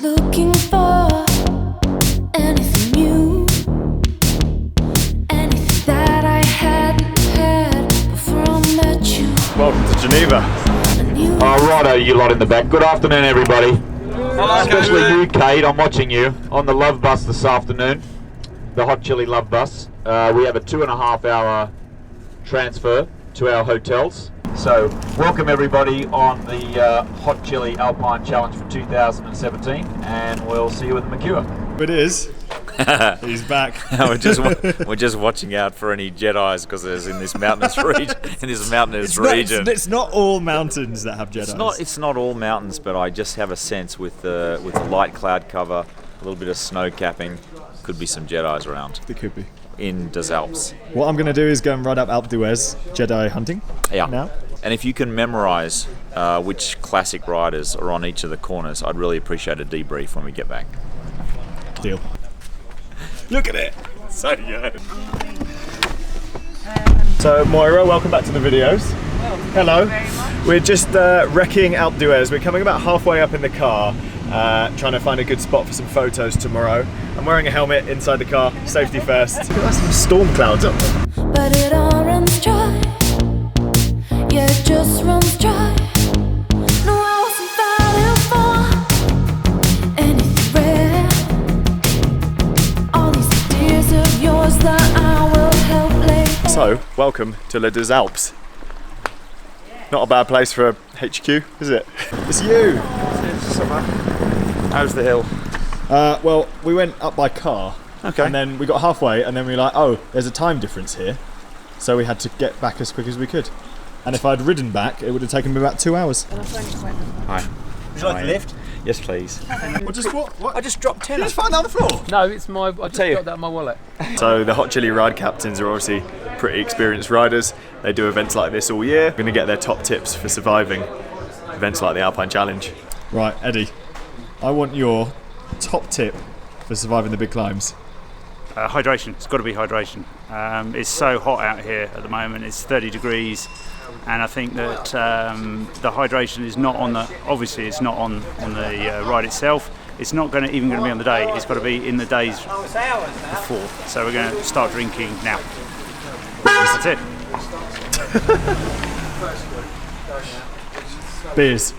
looking for anything new, anything that I hadn't had before I met you. Welcome to Geneva. Righto, you lot in the back. Good afternoon, everybody. Hello, especially Kate. you, Kate. I'm watching you on the Love Bus this afternoon, the HotChillee Love Bus. We have a 2.5 hour transfer to our hotels. So, welcome everybody on the HotChillee Alpine Challenge for 2017, and we'll see you in the Mercure. It is. He's back. we're just watching out for any Jedis because there's in this mountainous region. It's not all mountains that have Jedis. It's not all mountains, but I just have a sense with the light cloud cover, a little bit of snow capping, could be some Jedis around. It could be. In Deus Alps. What I'm going to do is go and ride up Alpe d'Huez Jedi hunting. Yeah. Now. And if you can memorise which classic riders are on each of the corners, I'd really appreciate a debrief when we get back. Deal. Look at it. So good. So Moira, welcome back to the videos. Hello. We're just wrecking Alpe d'Huez. We're coming about halfway up in the car, trying to find a good spot for some photos tomorrow. I'm wearing a helmet inside the car, safety first. That's some storm clouds up there. But it all runs dry. Yeah, it just runs dry. No, I wasn't fighting for anything rare. All these ideas of yours that I will help lay. So, welcome to Les Deus Alps. Not a bad place for a HQ, is it? It's you! How's the hill? Well, we went up by car, Okay. and then we got halfway, and then we were like, oh, there's a time difference here. So we had to get back as quick as we could. And if I'd ridden back, it would have taken me about 2 hours. Hi. Would you like a lift? Yes, please. What? I just dropped 10. You just found that on the floor? No, it's my. I just got that in my wallet. So the HotChillee ride captains are obviously pretty experienced riders. They do events like this all year. We're going to get their top tips for surviving events like the Alpine Challenge. Right, Eddie, I want your top tip for surviving the big climbs. Hydration. It's got to be hydration. It's so hot out here at the moment. It's 30 degrees, and I think that the hydration is not on the. Obviously, it's not on the ride itself. It's not even going to be on the day. It's got to be in the days before. So we're going to start drinking now. That's it. Beers.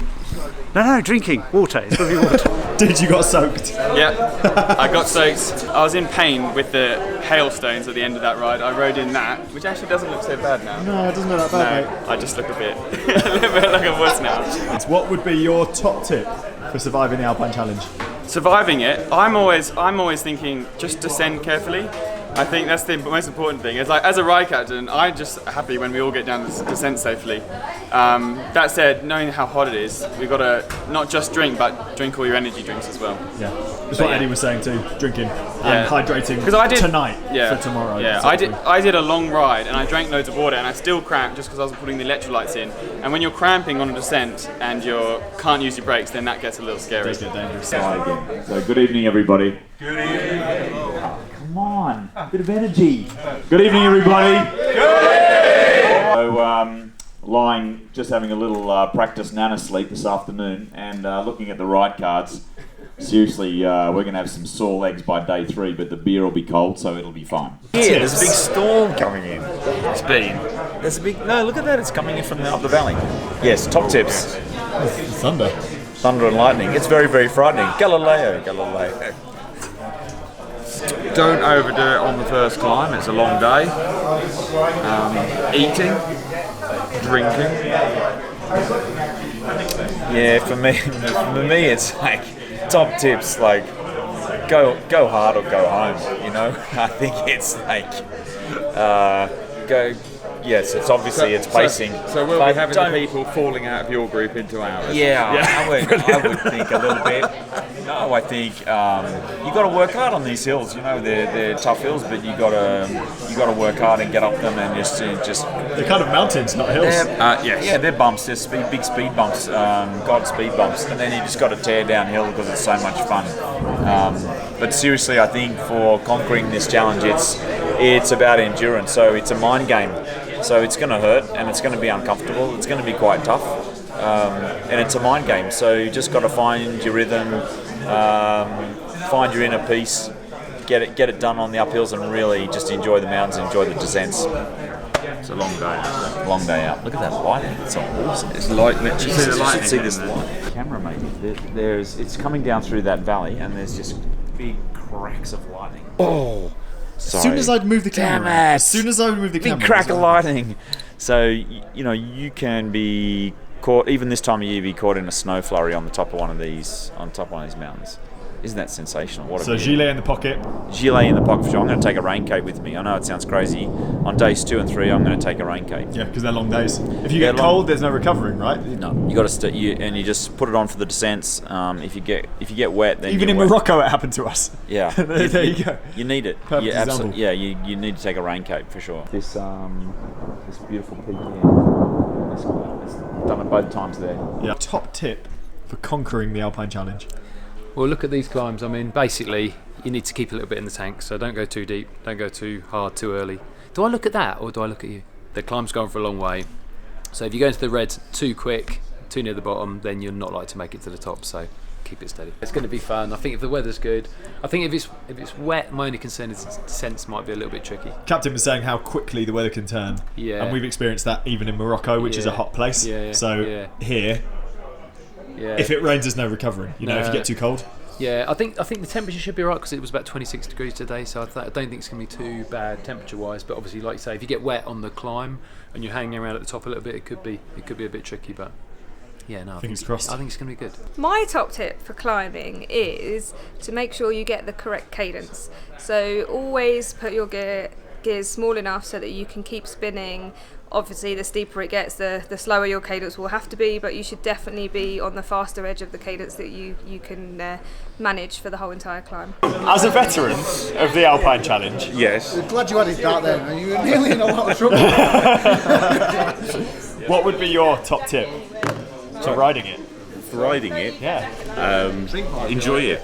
No, drinking water. It's got to be water. Dude, you got soaked. Yeah, I got soaked. I was in pain with the hailstones at the end of that ride. I rode in that, which actually doesn't look so bad now. No, it doesn't look that bad, No, mate. I just look a little bit like a wuss now. What would be your top tip for surviving the Alpine Challenge? Surviving it, I'm always thinking just descend carefully. I think that's the most important thing. It's like, as a ride captain, I'm just happy when we all get down the descent safely. That said, knowing how hot it is, we've got to not just drink, but drink all your energy drinks as well. Yeah, that's what Eddie was saying too. Drinking and hydrating tonight for tomorrow. Yeah, I did a long ride and I drank loads of water and I still cramped just because I wasn't putting the electrolytes in. And when you're cramping on a descent and you can't use your brakes, then that gets a little scary. It does get dangerous. So, good evening, everybody. Good evening. Come on, bit of energy. Good evening, everybody. So, lying, just having a little practice nana sleep this afternoon, and looking at the ride cards. Seriously, we're going to have some sore legs by day 3, but the beer will be cold, so it'll be fine. Yeah, there's a big storm coming in. It's been. There's a big. No, look at that. It's coming in from up the valley. Yes, top tips. Thunder. Thunder and lightning. It's very, very frightening. Galileo. Don't overdo it on the first climb. It's a long day. Eating, drinking. Yeah, for me, it's like top tips. Like go hard or go home. You know, I think it's like go. Yes, it's obviously it's pacing. So we'll be having the people falling out of your group into ours. Yeah. I would think a little bit. No, I think you got to work hard on these hills. You know, they're tough hills, but you got to work hard and get up them and just. They're kind of mountains, not hills. Yes. Yeah, they're bumps. They're big speed bumps. God speed bumps, and then you just got to tear downhill because it's so much fun. But seriously, I think for conquering this challenge, it's about endurance. So it's a mind game. So it's going to hurt and it's going to be uncomfortable. It's going to be quite tough. and it's a mind game. So you just got to find your rhythm, find your inner peace, get it done on the uphills, and really just enjoy the mountains, enjoy the descents. It's a long day. Long day out. Look at that lighting. It's awesome. It's lightning. You see the You lightning? should see this light. Camera, mate. It's coming down through that valley, and there's just big cracks of lightning. Oh, sorry. As soon as I'd move the Damn camera. it. As soon as I would move the camera. Big crack of lightning. So you can be caught even this time of year. Be caught in a snow flurry on the top of one of these mountains. Isn't that sensational? What a So view. gilet in the pocket. Gilet in the pocket for sure. I'm going to take a raincoat with me. I know it sounds crazy. On days 2 and 3, I'm going to take a raincoat. Yeah, because they're long days. If you They're get long. cold, there's no recovering, right? No, you got to you just put it on for the descents. If you get wet, then Even you're in wet. Morocco, it happened to us. Yeah, there you go. You need it. Perfect Yeah, example. absolutely. Yeah, you need to take a raincoat for sure. This beautiful peak here. It's done it both times there. Yeah. Top tip for conquering the Alpine Challenge. Well, look at these climbs. I mean, basically, you need to keep a little bit in the tank, so don't go too deep, don't go too hard, too early. Do I look at that, or do I look at you? The climb's going for a long way, so if you go into the reds too quick, too near the bottom, then you're not likely to make it to the top, so keep it steady. It's going to be fun. I think if the weather's good, I think if it's wet, my only concern is descents might be a little bit tricky. Captain was saying how quickly the weather can turn. Yeah. And we've experienced that even in Morocco, which is a hot place. Yeah, yeah, So yeah. here, Yeah. if it rains, there's no recovering. If you No. get too cold. Yeah, I think the temperature should be right because it was about 26 degrees today, so I don't think it's going to be too bad temperature-wise. But obviously, like you say, if you get wet on the climb and you're hanging around at the top a little bit, it could be a bit tricky. But yeah, no, Fingers crossed. I think it's going to be good. My top tip for climbing is to make sure you get the correct cadence. So always put your gears small enough so that you can keep spinning. Obviously, the steeper it gets, the slower your cadence will have to be, but you should definitely be on the faster edge of the cadence that you can manage for the whole entire climb. As a veteran of the Alpine Challenge, Yes. Glad you added that then. You were nearly in a lot of trouble. what would be your top tip to riding it? Riding it. Yeah. Enjoy it.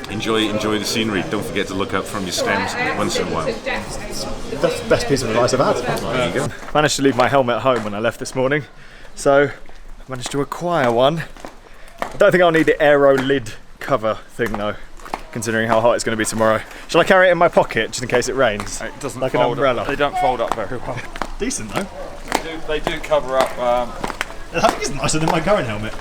Enjoy the scenery. Don't forget to look up from your stems once in a while. That's the best piece of advice I've had. There you go. Managed to leave my helmet at home when I left this morning, so I managed to acquire one. I don't think I'll need the aero lid cover thing though, considering how hot it's going to be tomorrow. Shall I carry it in my pocket just in case it rains? It doesn't Like an fold umbrella. up. They don't fold up very well. Decent though. They do cover up. I think it's nicer than my current helmet.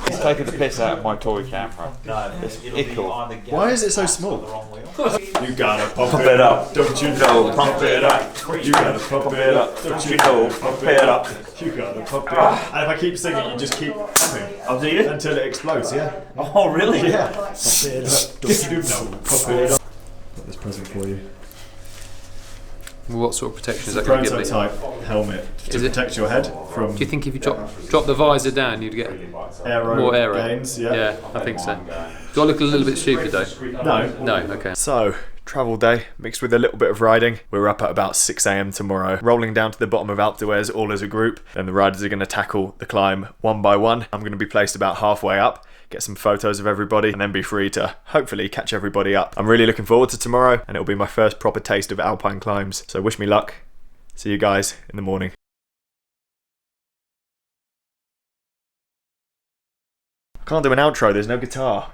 It's taking the piss out of my toy camera. No, it's ickle. Why is it so small? You gotta pump it up. don't you No, pump it up. You gotta pump it up, Don't you know? Pump it up. You gotta pump it up. And if I keep singing, you just keep pumping I'll do you. until it explodes, yeah? Oh, really? Yeah. Pump it up, don't you know? Pump it up. Got this present for you. What sort of protection is that going to give me? Prototype helmet to Is it- protect your head from Do you think if you drop the visor down, you'd get aero more aero? gains? Yeah. Yeah, I think so. Do I look a little bit stupid though? No. No, okay. So, travel day mixed with a little bit of riding. We're up at about 6 a.m. tomorrow, rolling down to the bottom of Alpe d'Huez all as a group. Then the riders are going to tackle the climb one by one. I'm going to be placed about halfway up, get some photos of everybody, and then be free to hopefully catch everybody up. I'm really looking forward to tomorrow, and it'll be my first proper taste of Alpine climbs. So wish me luck. See you guys in the morning. I can't do an outro, there's no guitar.